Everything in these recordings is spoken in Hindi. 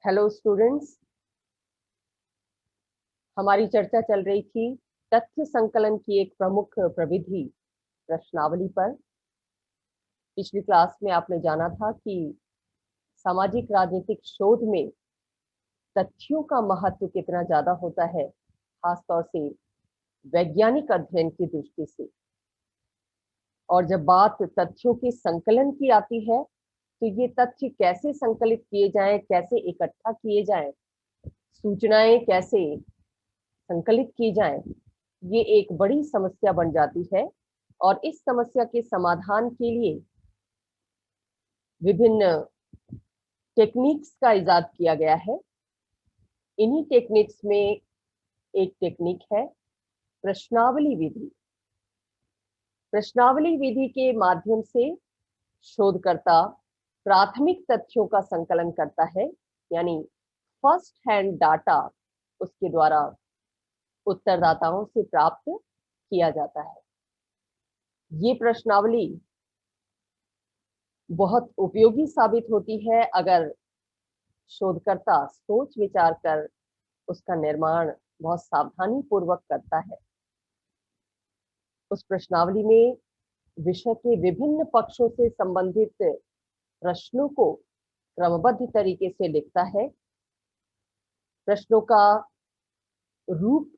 हेलो स्टूडेंट्स, हमारी चर्चा चल रही थी तथ्य संकलन की एक प्रमुख प्रविधि प्रश्नावली पर। पिछली क्लास में आपने जाना था कि सामाजिक राजनीतिक शोध में तथ्यों का महत्व कितना ज्यादा होता है, खासतौर से वैज्ञानिक अध्ययन की दृष्टि से। और जब बात तथ्यों के संकलन की आती है तो ये तथ्य कैसे संकलित किए जाएं, कैसे इकट्ठा किए जाएं, सूचनाएं कैसे संकलित की जाएं, ये एक बड़ी समस्या बन जाती है। और इस समस्या के समाधान के लिए विभिन्न टेक्निक्स का इजाद किया गया है। इन्हीं टेक्निक्स में एक टेक्निक है प्रश्नावली विधि। प्रश्नावली विधि के माध्यम से शोधकर्ता प्राथमिक तथ्यों का संकलन करता है, यानी फर्स्ट हैंड डाटा उसके द्वारा उत्तरदाताओं से प्राप्त किया जाता है। ये प्रश्नावली बहुत उपयोगी साबित होती है अगर शोधकर्ता सोच विचार कर उसका निर्माण बहुत सावधानी पूर्वक करता है। उस प्रश्नावली में विषय के विभिन्न पक्षों से संबंधित प्रश्नों को क्रमबद्ध तरीके से लिखता है। प्रश्नों का रूप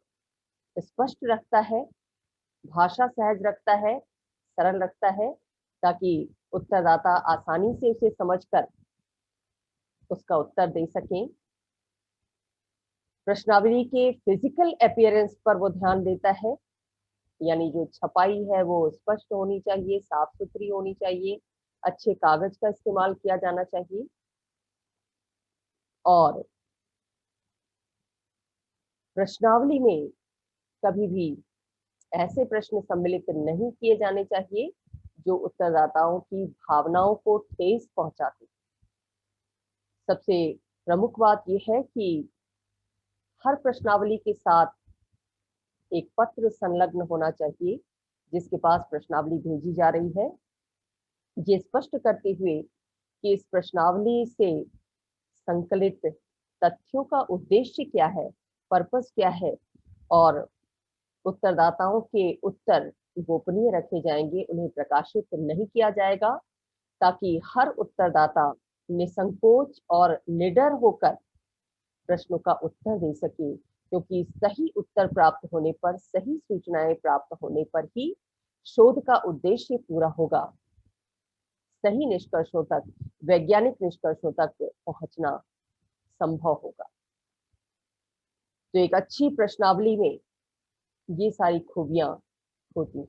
स्पष्ट रखता है, भाषा सहज रखता है, सरल रखता है, ताकि उत्तरदाता आसानी से उसे समझकर उसका उत्तर दे सकें। प्रश्नावली के फिजिकल अपीयरेंस पर वो ध्यान देता है, यानी जो छपाई है वो स्पष्ट होनी चाहिए, साफ सुथरी होनी चाहिए, अच्छे कागज का इस्तेमाल किया जाना चाहिए। और प्रश्नावली में कभी भी ऐसे प्रश्न सम्मिलित नहीं किए जाने चाहिए जो उत्तरदाताओं की भावनाओं को ठेस पहुंचाते। सबसे प्रमुख बात यह है कि हर प्रश्नावली के साथ एक पत्र संलग्न होना चाहिए जिसके पास प्रश्नावली भेजी जा रही है, ये स्पष्ट करते हुए कि इस प्रश्नावली से संकलित तथ्यों का उद्देश्य क्या है, पर्पस क्या है, और उत्तरदाताओं के उत्तर गोपनीय रखे जाएंगे, उन्हें प्रकाशित नहीं किया जाएगा, ताकि हर उत्तरदाता निसंकोच और निडर होकर प्रश्नों का उत्तर दे सके। क्योंकि सही उत्तर प्राप्त होने पर, सही सूचनाएं प्राप्त होने पर ही शोध का उद्देश्य पूरा होगा, सही निष्कर्षों तक, वैज्ञानिक निष्कर्षों तक पहुंचना संभव होगा। तो एक अच्छी प्रश्नावली में ये सारी खूबियां होती हैं।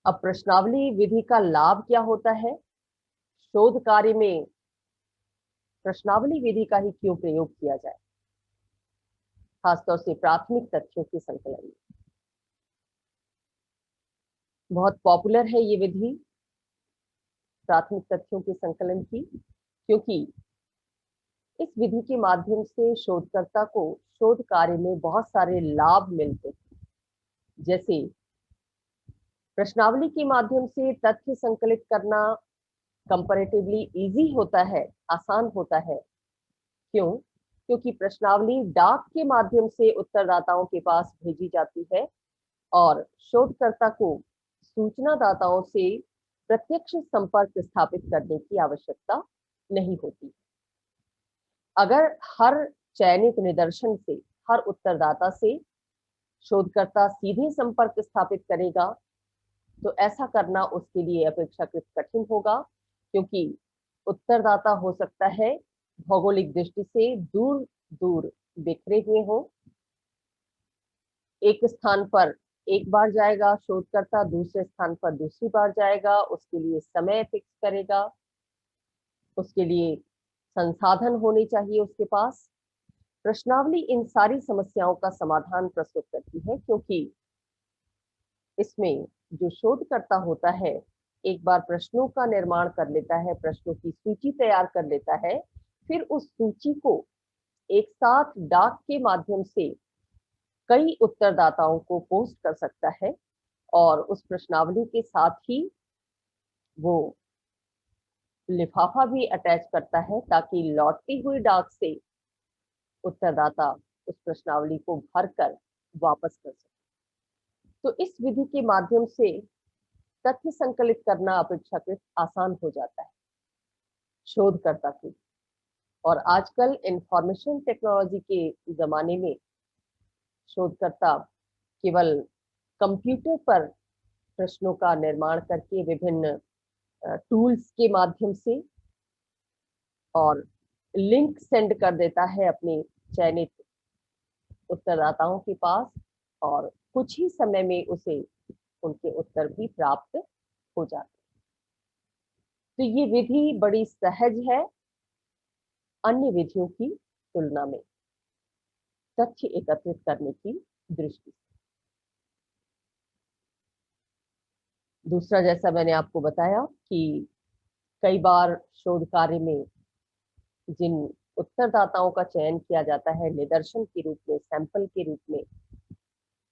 अब प्रश्नावली विधि का लाभ क्या होता है? शोध कार्य में प्रश्नावली विधि का ही क्यों प्रयोग किया जाए, खासतौर से प्राथमिक तथ्यों के संकलन में? बहुत पॉपुलर है ये विधि प्राथमिक तथ्यों के संकलन की, क्योंकि इस विधि के माध्यम से शोधकर्ता को शोध कार्य में बहुत सारे लाभ मिलते हैं। जैसे प्रश्नावली के माध्यम से तथ्य संकलित करना कंपैरेटिवली इजी होता है, आसान होता है। क्यों? क्योंकि प्रश्नावली डाक के माध्यम से उत्तरदाताओं के पास भेजी जाती है और शोधकर्ता को सूचनादाताओं से प्रत्यक्ष संपर्क स्थापित करने की आवश्यकता नहीं होती। अगर हर चयनित निदर्शन से, हर उत्तरदाता से शोधकर्ता सीधे संपर्क स्थापित करेगा तो ऐसा करना उसके लिए अपेक्षाकृत कठिन होगा, क्योंकि उत्तरदाता हो सकता है भौगोलिक दृष्टि से दूर दूर बिखरे हुए हो। एक स्थान पर एक बार जाएगा शोधकर्ता, दूसरे स्थान पर दूसरी बार जाएगा, उसके लिए समय फिक्स करेगा, उसके लिए संसाधन होने चाहिए उसके पास। प्रश्नावली इन सारी समस्याओं का समाधान प्रस्तुत करती है, क्योंकि इसमें जो शोधकर्ता होता है एक बार प्रश्नों का निर्माण कर लेता है, प्रश्नों की सूची तैयार कर लेता है, फिर उस सूची को एक साथ डाक के माध्यम से कई उत्तरदाताओं को पोस्ट कर सकता है और उस प्रश्नावली के साथ ही वो लिफाफा भी अटैच करता है ताकि लौटती हुई डाक से उत्तरदाता उस प्रश्नावली को भरकर वापस कर सके। तो इस विधि के माध्यम से तथ्य संकलित करना अपेक्षाकृत आसान हो जाता है शोधकर्ता के। और आजकल इंफॉर्मेशन टेक्नोलॉजी के जमाने में शोधकर्ता केवल कंप्यूटर पर प्रश्नों का निर्माण करके विभिन्न टूल्स के माध्यम से और लिंक सेंड कर देता है अपने चयनित उत्तरदाताओं के पास, और कुछ ही समय में उसे उनके उत्तर भी प्राप्त हो जाते हैं। तो ये विधि बड़ी सहज है अन्य विधियों की तुलना में तथ्य एकत्रित करने की दृष्टि से। दूसरा, जैसा मैंने आपको बताया कि कई बार शोध कार्य में जिन उत्तरदाताओं का चयन किया जाता है निदर्शन के रूप में, सैंपल के रूप में,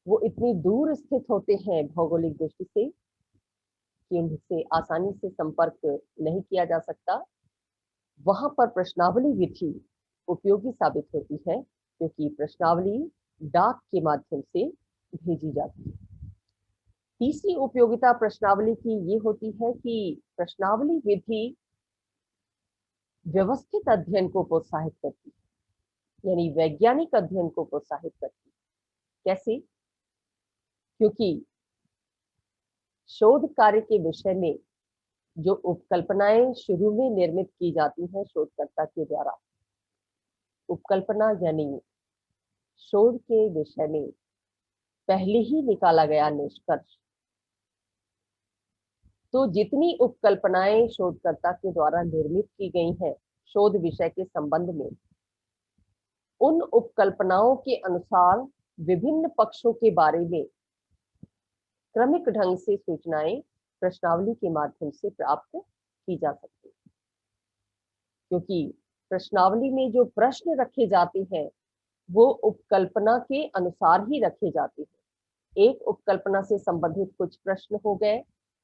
वो इतनी दूर स्थित होते हैं भौगोलिक दृष्टि से कि उनसे आसानी से संपर्क नहीं किया जा सकता। वहां पर प्रश्नावली विधि उपयोगी साबित होती है क्योंकि प्रश्नावली डाक के माध्यम से भेजी जाती है। तीसरी उपयोगिता प्रश्नावली की ये होती है कि प्रश्नावली विधि व्यवस्थित अध्ययन को प्रोत्साहित करती है, यानी वैज्ञानिक अध्ययन को प्रोत्साहित करती है। कैसे? क्योंकि शोध कार्य के विषय में जो उपकल्पनाएं शुरू में निर्मित की जाती हैं शोधकर्ता के द्वारा, उपकल्पना यानी शोध के विषय में पहले ही निकाला गया निष्कर्ष, तो जितनी उपकल्पनाएं शोधकर्ता के द्वारा निर्मित की गई हैं शोध विषय के संबंध में, उन उपकल्पनाओं के अनुसार विभिन्न पक्षों के बारे में क्रमिक ढंग से सूचनाएं प्रश्नावली के माध्यम से प्राप्त की जा सकती है। क्योंकि प्रश्नावली में जो प्रश्न रखे जाते हैं वो उपकल्पना के अनुसार ही रखे जाते हैं। एक उपकल्पना से संबंधित कुछ प्रश्न हो गए,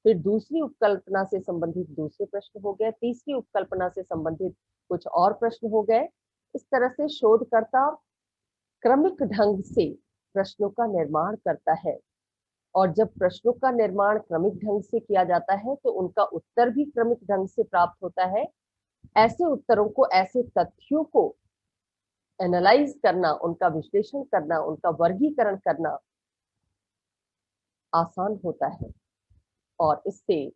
फिर दूसरी उपकल्पना से संबंधित दूसरे प्रश्न हो गए, तीसरी उपकल्पना से संबंधित कुछ और प्रश्न हो गए। इस तरह से शोधकर्ता क्रमिक ढंग से प्रश्नों का निर्माण करता है, और जब प्रश्नों का निर्माण क्रमिक ढंग से किया जाता है तो उनका उत्तर भी क्रमिक ढंग से प्राप्त होता है। ऐसे उत्तरों को, ऐसे तथ्यों को एनालाइज करना, उनका विश्लेषण करना, उनका वर्गीकरण करना आसान होता है, और इससे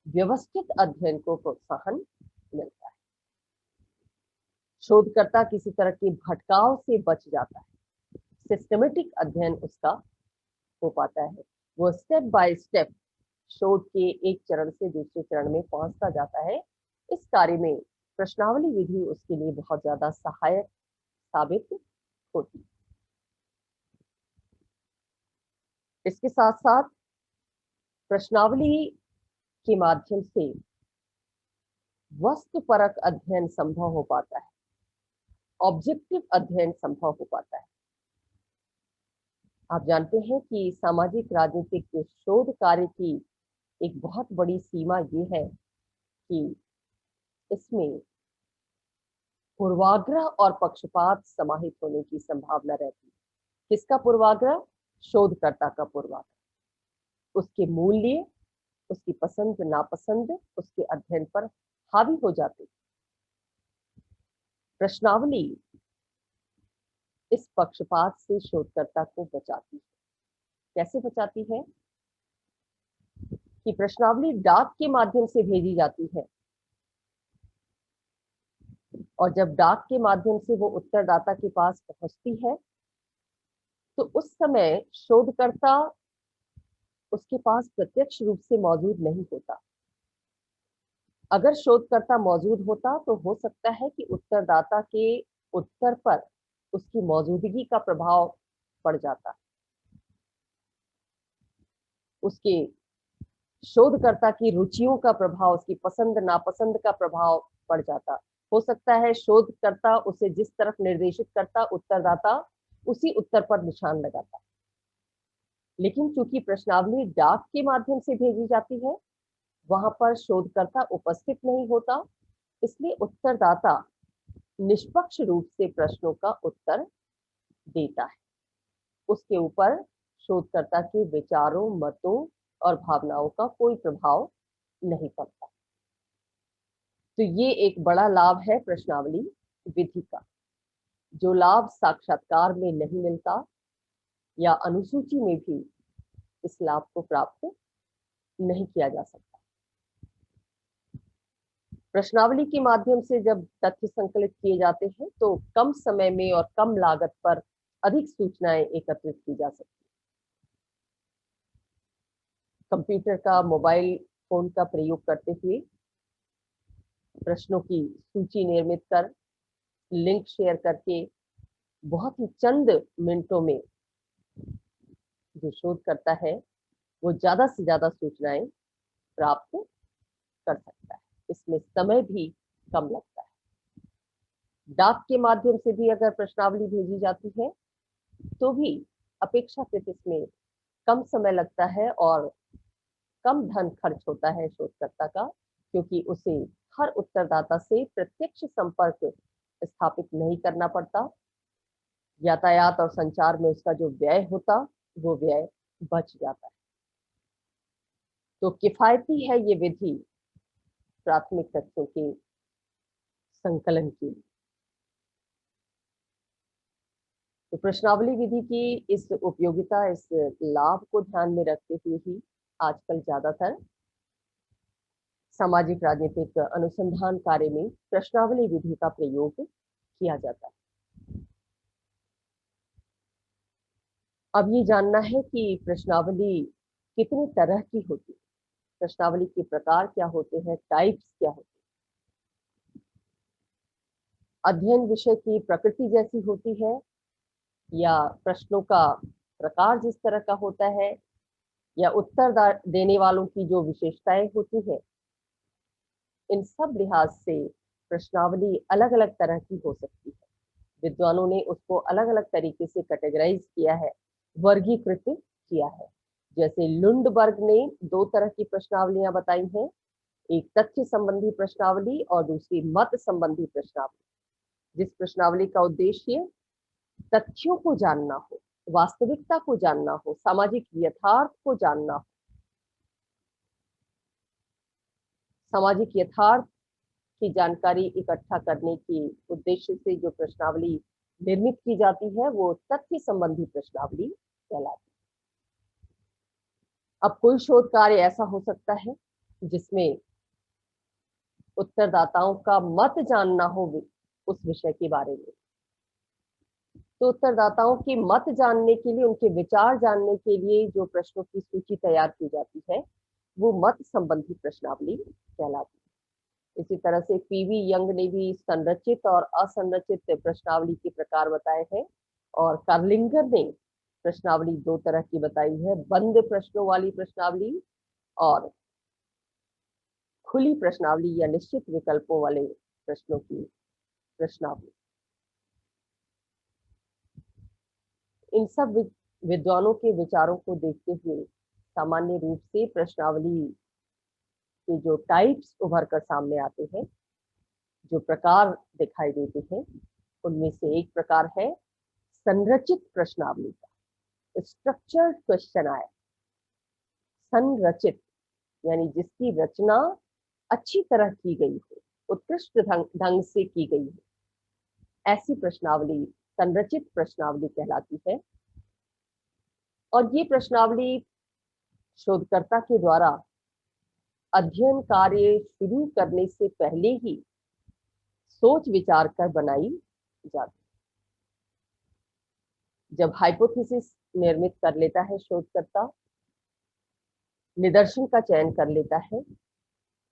व्यवस्थित अध्ययन को प्रोत्साहन मिलता है। शोधकर्ता किसी तरह के भटकाव से बच जाता है, सिस्टमेटिक अध्ययन उसका हो पाता है। वो स्टेप बाय स्टेप शोध के एक चरण से दूसरे चरण में पहुंचता जाता है। इस कार्य में प्रश्नावली विधि उसके लिए बहुत ज्यादा सहायक साबित होती है। इसके साथ साथ प्रश्नावली के माध्यम से वस्तुपरक अध्ययन संभव हो पाता है, ऑब्जेक्टिव अध्ययन संभव हो पाता है। आप जानते हैं कि सामाजिक राजनीतिक शोध कार्य की एक बहुत बड़ी सीमा ये है कि इसमें पूर्वाग्रह और पक्षपात समाहित होने की संभावना रहती है। किसका पूर्वाग्रह? शोधकर्ता का पूर्वाग्रह। उसके मूल्य, उसकी पसंद नापसंद उसके अध्ययन पर हावी हो जाते। प्रश्नावली इस पक्षपात से शोधकर्ता को बचाती है। कैसे बचाती है? कि प्रश्नावली डाक के माध्यम से भेजी जाती है, और जब डाक के माध्यम से वो उत्तरदाता के पास पहुंचती है तो उस समय शोधकर्ता उसके पास प्रत्यक्ष रूप से मौजूद नहीं होता। अगर शोधकर्ता मौजूद होता तो हो सकता है कि उत्तरदाता के उत्तर पर उसकी मौजूदगी का प्रभाव पड़ जाता, उसके शोधकर्ता की रुचियों का प्रभाव, उसकी पसंद नापसंद का प्रभाव पड़ जाता। हो सकता है शोधकर्ता उसे जिस तरफ निर्देशित करता, उत्तरदाता उसी उत्तर पर निशान लगाता। लेकिन चूंकि प्रश्नावली डाक के माध्यम से भेजी जाती है, वहां पर शोधकर्ता उपस्थित नहीं होता, इसलिए उत्तरदाता निष्पक्ष रूप से प्रश्नों का उत्तर देता है। उसके ऊपर शोधकर्ता के विचारों, मतों और भावनाओं का कोई प्रभाव नहीं पड़ता। तो ये एक बड़ा लाभ है प्रश्नावली विधि का, जो लाभ साक्षात्कार में नहीं मिलता या अनुसूची में भी इस लाभ को प्राप्त नहीं किया जा सकता। प्रश्नावली के माध्यम से जब तथ्य संकलित किए जाते हैं तो कम समय में और कम लागत पर अधिक सूचनाएं एकत्रित की जा सकती हैं। कंप्यूटर का, मोबाइल फोन का प्रयोग करते हुए प्रश्नों की सूची निर्मित कर, लिंक शेयर करके बहुत ही चंद मिनटों में जो शोध करता है वो ज्यादा से ज्यादा सूचनाएं प्राप्त कर सकता है। इसमें समय भी कम लगता है। डाक के माध्यम से भी अगर प्रश्नावली भेजी जाती है तो भी अपेक्षाकृत इसमें कम समय लगता है और कम धन खर्च होता है शोधकर्ता का, क्योंकि उसे हर उत्तरदाता से प्रत्यक्ष संपर्क स्थापित नहीं करना पड़ता। यातायात और संचार में उसका जो व्यय होता वो व्यय बच जाता है। तो किफायती है ये विधि प्राथमिक तथ्यों के संकलन के लिए। तो प्रश्नावली विधि की इस उपयोगिता, इस लाभ को ध्यान में रखते हुए ही आजकल ज्यादातर सामाजिक राजनीतिक अनुसंधान कार्य में प्रश्नावली विधि का प्रयोग किया जाता है। अब ये जानना है कि प्रश्नावली कितनी तरह की होती है, प्रश्नावली के प्रकार क्या होते हैं, टाइप्स क्या होते हैं। अध्ययन विषय की प्रकृति जैसी होती है या प्रश्नों का प्रकार जिस तरह का होता है या उत्तर देने वालों की जो विशेषताएं होती है, इन सब लिहाज से प्रश्नावली अलग अलग तरह की हो सकती है। विद्वानों ने उसको अलग अलग तरीके से कैटेगराइज किया है, वर्गीकृत किया है। जैसे लुंडबर्ग ने दो तरह की प्रश्नावलियां बताई हैं, एक तथ्य संबंधी प्रश्नावली और दूसरी मत संबंधी प्रश्नावली। जिस प्रश्नावली का उद्देश्य तथ्यों को जानना हो, वास्तविकता को जानना हो, सामाजिक यथार्थ को जानना हो, सामाजिक यथार्थ की जानकारी इकट्ठा करने के उद्देश्य से जो प्रश्नावली निर्मित की जाती है वो तथ्य संबंधी प्रश्नावली कहलाती है। अब कोई शोध कार्य ऐसा हो सकता है जिसमें उत्तरदाताओं का मत जानना हो उस विषय के बारे में, तो उत्तरदाताओं के मत जानने के लिए, उनके विचार जानने के लिए जो प्रश्नों की सूची तैयार की जाती है वो मत संबंधी प्रश्नावली कहलाती है। इसी तरह से पीवी यंग ने भी संरचित और असंरचित प्रश्नावली के प्रकार बताए हैं, और कार्लिंगर ने प्रश्नावली दो तरह की बताई है, बंद प्रश्नों वाली प्रश्नावली और खुली प्रश्नावली या निश्चित विकल्पों वाले प्रश्नों की प्रश्नावली। इन सब विद्वानों के विचारों को देखते हुए सामान्य रूप से प्रश्नावली के जो टाइप्स उभर कर सामने आते हैं, जो प्रकार दिखाई देते हैं, उनमें से एक प्रकार है संरचित प्रश्नावली का, स्ट्रक्चर्ड क्वेश्चन आए। संरचित यानी जिसकी रचना अच्छी तरह की गई हो, उत्कृष्ट ढंग से की गई हो, ऐसी प्रश्नावली संरचित प्रश्नावली कहलाती है। और ये प्रश्नावली शोधकर्ता के द्वारा अध्ययन कार्य शुरू करने से पहले ही सोच विचार कर बनाई जाती है। जब हाइपोथेसिस निर्मित कर लेता है शोधकर्ता, निदर्शन का चयन कर लेता है,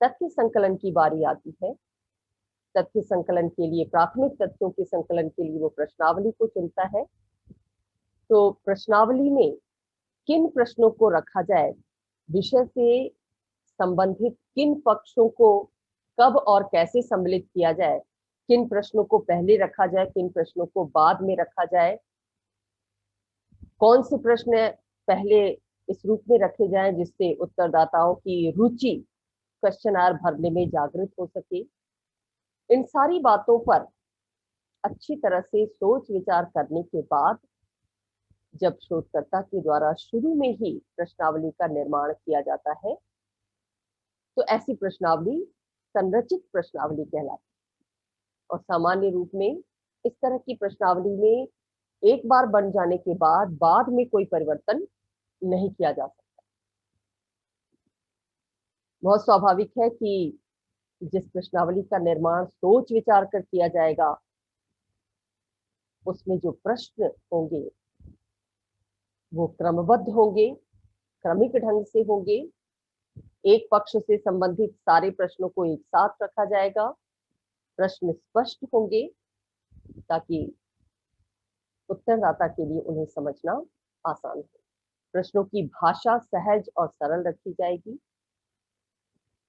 तथ्य संकलन की बारी आती है। तथ्य संकलन के लिए, प्राथमिक तथ्यों के संकलन के लिए वो प्रश्नावली को चुनता है। तो प्रश्नावली में किन प्रश्नों को रखा जाए, विषय से संबंधित किन पक्षों को कब और कैसे सम्मिलित किया जाए, किन प्रश्नों को पहले रखा जाए, किन प्रश्नों को बाद में रखा जाए, कौन से प्रश्न पहले इस रूप में रखे जाएं जिससे उत्तरदाताओं की रुचि क्वेश्चनर भरने में जागृत हो सके। इन सारी बातों पर अच्छी तरह से सोच विचार करने के बाद जब शोधकर्ता के द्वारा शुरू में ही प्रश्नावली का निर्माण किया जाता है तो ऐसी प्रश्नावली संरचित प्रश्नावली कहलाती है। और सामान्य रूप में इस तरह की प्रश्नावली में एक बार बन जाने के बाद में कोई परिवर्तन नहीं किया जा सकता। बहुत स्वाभाविक है कि जिस प्रश्नावली का निर्माण सोच विचार कर किया जाएगा उसमें जो प्रश्न होंगे वो क्रमबद्ध होंगे, क्रमिक ढंग से होंगे। एक पक्ष से संबंधित सारे प्रश्नों को एक साथ रखा जाएगा, प्रश्न स्पष्ट होंगे ताकि उत्तरदाता के लिए उन्हें समझना आसान हो। प्रश्नों की भाषा सहज और सरल रखी जाएगी।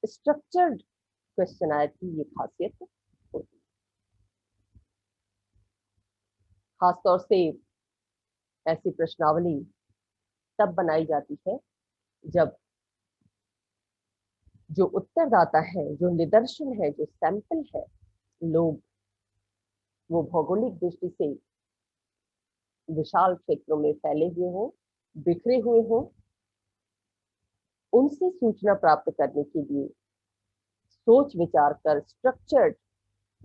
स्ट्रक्चर्ड क्वेश्चनर की ये खासियत होती है। खासतौर से ऐसी प्रश्नावली तब बनाई जाती है जब जो उत्तरदाता है, जो निदर्शन है, जो सैंपल है, लोग वो भौगोलिक दृष्टि से विशाल क्षेत्रों में फैले हुए हों, बिखरे हुए हों, उनसे सूचना प्राप्त करने के लिए सोच विचार कर स्ट्रक्चर्ड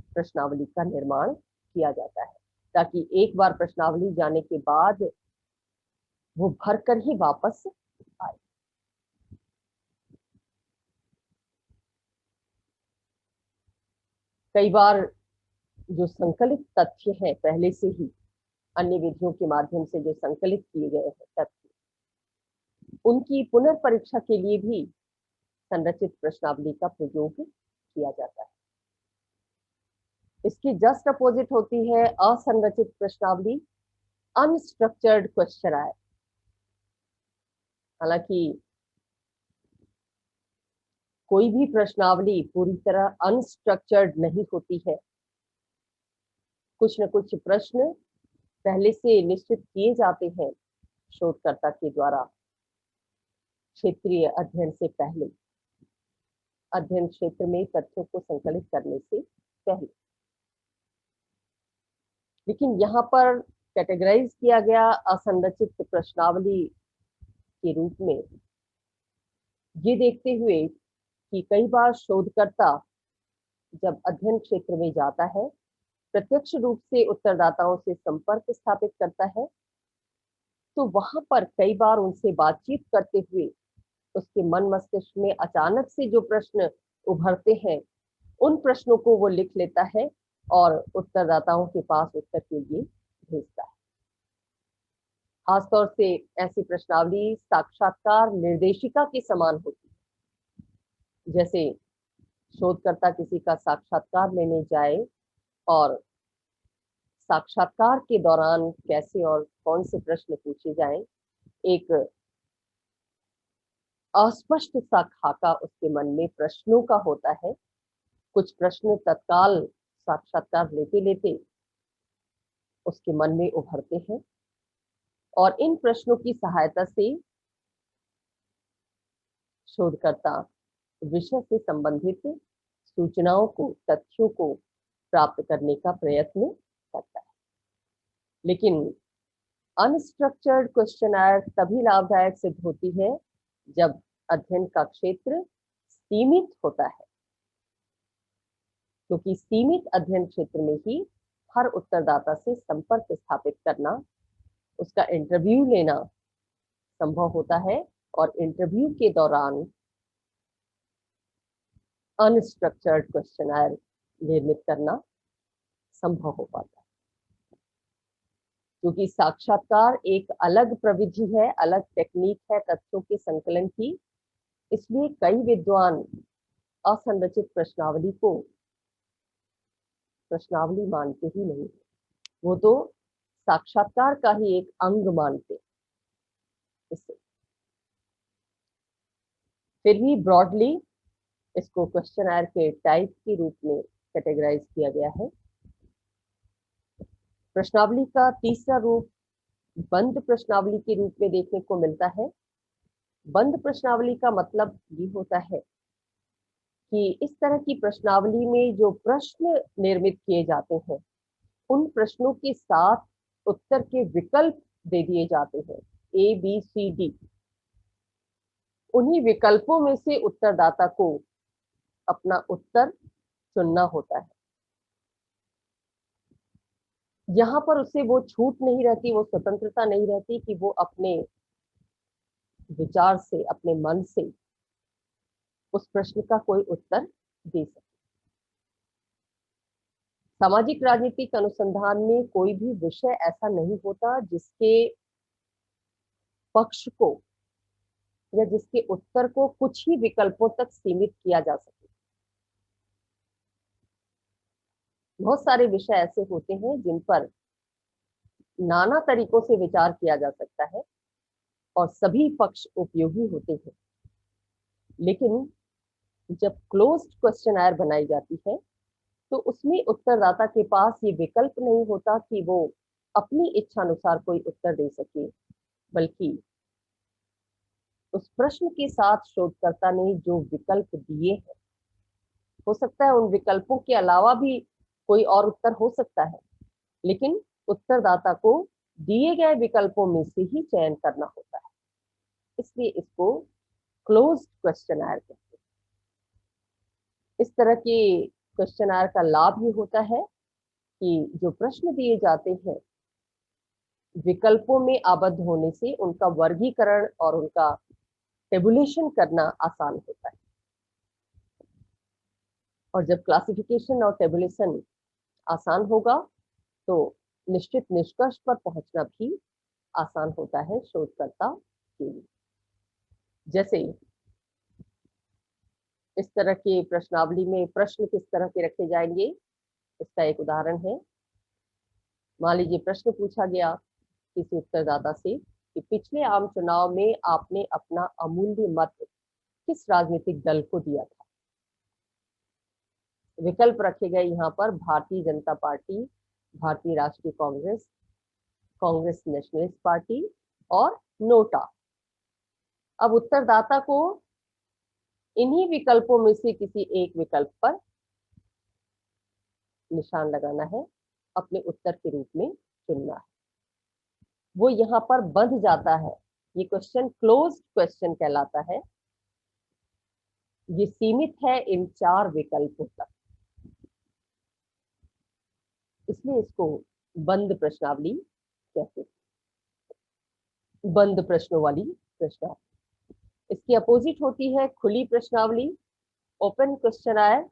प्रश्नावली का निर्माण किया जाता है ताकि एक बार प्रश्नावली जाने के बाद वो भरकर ही वापस आए। कई बार जो संकलित तथ्य हैं पहले से ही अन्य विधियों के माध्यम से जो संकलित किए गए हैं तथ्य, उनकी पुनर्परीक्षा के लिए भी संरचित प्रश्नावली का प्रयोग किया जाता है। इसकी जस्ट अपोजिट होती है असंरचित प्रश्नावली, अनस्ट्रक्चर्ड क्वेश्चनर। हालांकि कोई भी प्रश्नावली पूरी तरह अनस्ट्रक्चर्ड नहीं होती है। कुछ न कुछ प्रश्न पहले से निश्चित किए जाते हैं शोधकर्ता के द्वारा क्षेत्रीय अध्ययन से पहले, अध्ययन क्षेत्र में तथ्यों को संकलित करने से पहले। लेकिन यहाँ पर कैटेगराइज किया गया असंरचित प्रश्नावली के रूप में ये देखते हुए कि कई बार शोधकर्ता जब अध्ययन क्षेत्र में जाता है, प्रत्यक्ष रूप से उत्तरदाताओं से संपर्क स्थापित करता है, तो वहां पर कई बार उनसे बातचीत करते हुए उसके मन मस्तिष्क में अचानक से जो प्रश्न उभरते हैं उन प्रश्नों को वो लिख लेता है और उत्तरदाताओं के पास उत्तर के लिए भेजता है। खासतौर से ऐसी प्रश्नावली साक्षात्कार निर्देशिका के समान होती है। जैसे शोधकर्ता किसी का साक्षात्कार लेने जाए और साक्षात्कार के दौरान कैसे और कौन से प्रश्न पूछे जाएं, एक अस्पष्ट सा खाका उसके मन में प्रश्नों का होता है। कुछ प्रश्न तत्काल साक्षात्कार लेते लेते उसके मन में उभरते हैं और इन प्रश्नों की सहायता से शोधकर्ता विषय से संबंधित सूचनाओं को, तथ्यों को प्राप्त करने का प्रयत्न करता है। लेकिन अनस्ट्रक्चर्ड क्वेश्चनर तभी लाभदायक सिद्ध होती है जब अध्ययन का क्षेत्र सीमित होता है, क्योंकि सीमित अध्ययन क्षेत्र में ही हर उत्तरदाता से संपर्क स्थापित करना, उसका इंटरव्यू लेना संभव होता है और इंटरव्यू के दौरान अनस्ट्रक्चर्ड क्वेश्चनर निर्मित करना संभव हो पाता है। क्योंकि साक्षात्कार एक अलग प्रविधि है, अलग टेक्निक है तथ्यों के संकलन की, इसलिए कई विद्वान असंरचित प्रश्नावली को प्रश्नावली मानते ही नहीं, वो तो साक्षात्कार का ही एक अंग मानते। इससे फिर भी ब्रॉडली इसको क्वेश्चनर के टाइप के रूप में कैटेगराइज किया गया है। प्रश्नावली का तीसरा रूप बंद प्रश्नावली के रूप में देखने को मिलता है। बंद प्रश्नावली का मतलब ये होता है कि इस तरह की प्रश्नावली में जो प्रश्न निर्मित किए जाते हैं, उन प्रश्नों के साथ उत्तर के विकल्प दे दिए जाते हैं, ए बी सी डी। उन्हीं विकल्पों में से उत्तरदाता को अपना उत्तर चुनना होता है। यहाँ पर उसे वो छूट नहीं रहती, वो स्वतंत्रता नहीं रहती कि वो अपने विचार से, अपने मन से उस प्रश्न का कोई उत्तर दे सके। सामाजिक राजनीतिक अनुसंधान में कोई भी विषय ऐसा नहीं होता जिसके पक्ष को या जिसके उत्तर को कुछ ही विकल्पों तक सीमित किया जा सके। बहुत सारे विषय ऐसे होते हैं जिन पर नाना तरीकों से विचार किया जा सकता है और सभी पक्ष उपयोगी होते हैं, लेकिन जब क्लोज्ड क्वेश्चनर बनाई जाती है तो उसमें उत्तरदाता के पास ये विकल्प नहीं होता कि वो अपनी इच्छा अनुसार कोई उत्तर दे सके, बल्कि उस प्रश्न के साथ शोधकर्ता ने जो विकल्प दिए हैं, हो सकता है उन विकल्पों के अलावा भी कोई और उत्तर हो सकता है, लेकिन उत्तरदाता को दिए गए विकल्पों में से ही चयन करना होता है। इसलिए इसको क्लोज्ड क्वेश्चनर कहते हैं। इस तरह के क्वेश्चनर का लाभ ये होता है कि जो प्रश्न दिए जाते हैं, विकल्पों में आबद्ध होने से उनका वर्गीकरण और उनका टेबुलेशन करना आसान होता है। और जब क्लासिफिकेशन और टेबुलेशन आसान होगा तो निश्चित निष्कर्ष पर पहुंचना भी आसान होता है शोधकर्ता के लिए। जैसे इस तरह के प्रश्नावली में प्रश्न किस तरह के रखे जाएंगे, इसका एक उदाहरण है। मान लीजिए प्रश्न पूछा गया किसी उत्तरदाता से कि पिछले आम चुनाव में आपने अपना अमूल्य मत किस राजनीतिक दल को दिया था। विकल्प रखे गए यहाँ पर भारतीय जनता पार्टी, भारतीय राष्ट्रीय कांग्रेस, कांग्रेस नेशनलिस्ट पार्टी और नोटा। अब उत्तरदाता को इन्हीं विकल्पों में से किसी एक विकल्प पर निशान लगाना है, अपने उत्तर के रूप में चुनना है। वो यहाँ पर बंध जाता है। ये क्वेश्चन क्लोज्ड क्वेश्चन कहलाता है। ये सीमित है इन 4 विकल्पों तक, इसलिए इसको बंद प्रश्नावली कहते हैं, बंद प्रश्नों वाली प्रश्नावली। इसकी अपोजिट होती है खुली प्रश्नावली, ओपन क्वेश्चनर।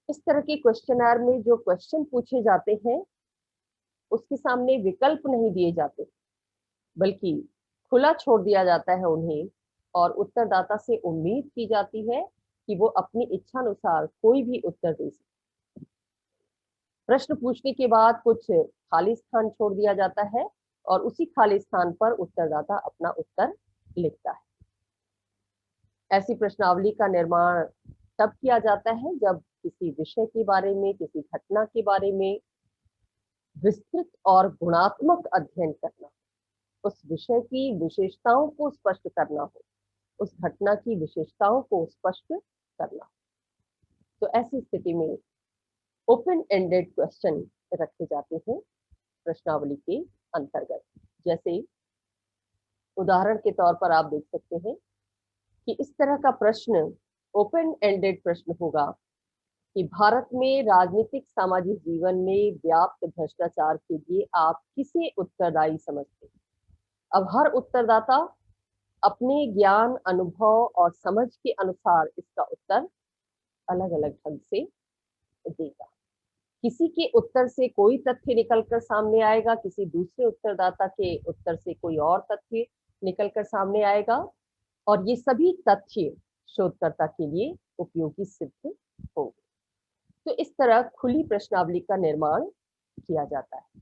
इस तरह के क्वेश्चनर में जो क्वेश्चन पूछे जाते हैं उसके सामने विकल्प नहीं दिए जाते, बल्कि खुला छोड़ दिया जाता है उन्हें, और उत्तरदाता से उम्मीद की जाती है कि वो अपनी इच्छा अनुसार कोई भी उत्तर दे सके। प्रश्न पूछने के बाद कुछ खाली स्थान छोड़ दिया जाता है और उसी खाली स्थान पर उत्तरदाता अपना उत्तर लिखता है। ऐसी प्रश्नावली का निर्माण तब किया जाता है जब किसी विषय के बारे में, किसी घटना के बारे में विस्तृत और गुणात्मक अध्ययन करना, उस विषय की विशेषताओं को स्पष्ट करना हो, उस घटना की विशेषताओं को स्पष्ट करना हो। तो ऐसी स्थिति में ओपन एंडेड क्वेश्चन रखे जाते हैं प्रश्नावली के अंतर्गत। जैसे उदाहरण के तौर पर आप देख सकते हैं कि इस तरह का प्रश्न ओपन एंडेड प्रश्न होगा कि भारत में राजनीतिक सामाजिक जीवन में व्याप्त भ्रष्टाचार के लिए आप किसे उत्तरदायी समझते हैं। अब हर उत्तरदाता अपने ज्ञान, अनुभव और समझ के अनुसार इसका उत्तर अलग अलग ढंग से देगा। किसी के उत्तर से कोई तथ्य निकलकर सामने आएगा, किसी दूसरे उत्तरदाता के उत्तर से कोई और तथ्य निकलकर सामने आएगा, और ये सभी तथ्य शोधकर्ता के लिए उपयोगी सिद्ध होंगे। तो इस तरह खुली प्रश्नावली का निर्माण किया जाता है।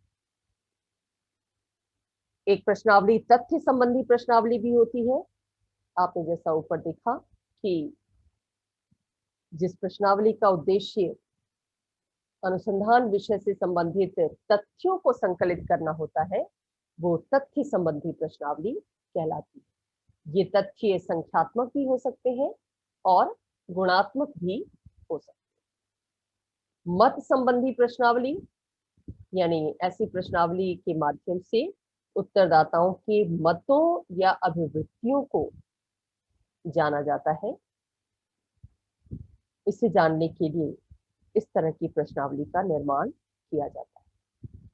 एक प्रश्नावली तथ्य संबंधी प्रश्नावली भी होती है। आपने जैसा ऊपर देखा कि जिस प्रश्नावली का उद्देश्य अनुसंधान विषय से संबंधित तथ्यों को संकलित करना होता है, वो तथ्य संबंधी प्रश्नावली कहलाती है। ये तथ्य संख्यात्मक भी हो सकते हैं और गुणात्मक भी हो सकती है। मत संबंधी प्रश्नावली, यानी ऐसी प्रश्नावली के माध्यम से उत्तरदाताओं के मतों या अभिवृत्तियों को जाना जाता है। इसे जानने के लिए इस तरह की प्रश्नावली का निर्माण किया जाता है।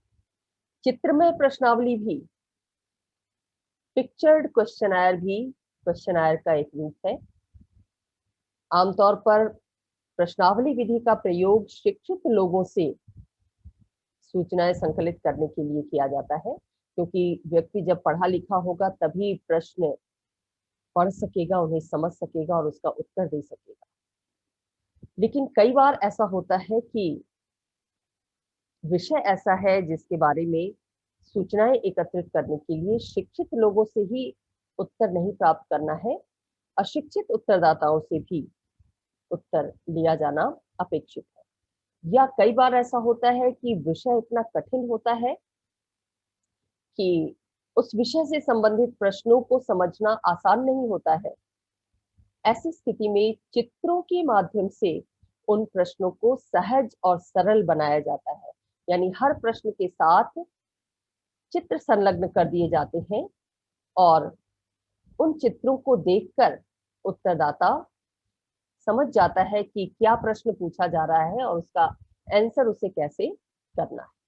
चित्रमय प्रश्नावली भी, पिक्चर्ड क्वेश्चनायर भी क्वेश्चनायर का एक रूप है। आमतौर पर प्रश्नावली विधि का प्रयोग शिक्षित लोगों से सूचनाएं संकलित करने के लिए किया जाता है, क्योंकि व्यक्ति जब पढ़ा लिखा होगा तभी प्रश्न पढ़ सकेगा, उन्हें समझ सकेगा और उसका उत्तर दे सकेगा। लेकिन कई बार ऐसा होता है कि विषय ऐसा है जिसके बारे में सूचनाएं एकत्रित करने के लिए शिक्षित लोगों से ही उत्तर नहीं प्राप्त करना है, अशिक्षित उत्तरदाताओं से भी उत्तर लिया जाना अपेक्षित है। या कई बार ऐसा होता है कि विषय इतना कठिन होता है कि उस विषय से संबंधित प्रश्नों को समझना आसान नहीं होता है। ऐसी स्थिति में चित्रों के माध्यम से उन प्रश्नों को सहज और सरल बनाया जाता है, यानी हर प्रश्न के साथ चित्र संलग्न कर दिए जाते हैं और उन चित्रों को देखकर उत्तरदाता समझ जाता है कि क्या प्रश्न पूछा जा रहा है और उसका आंसर उसे कैसे करना है।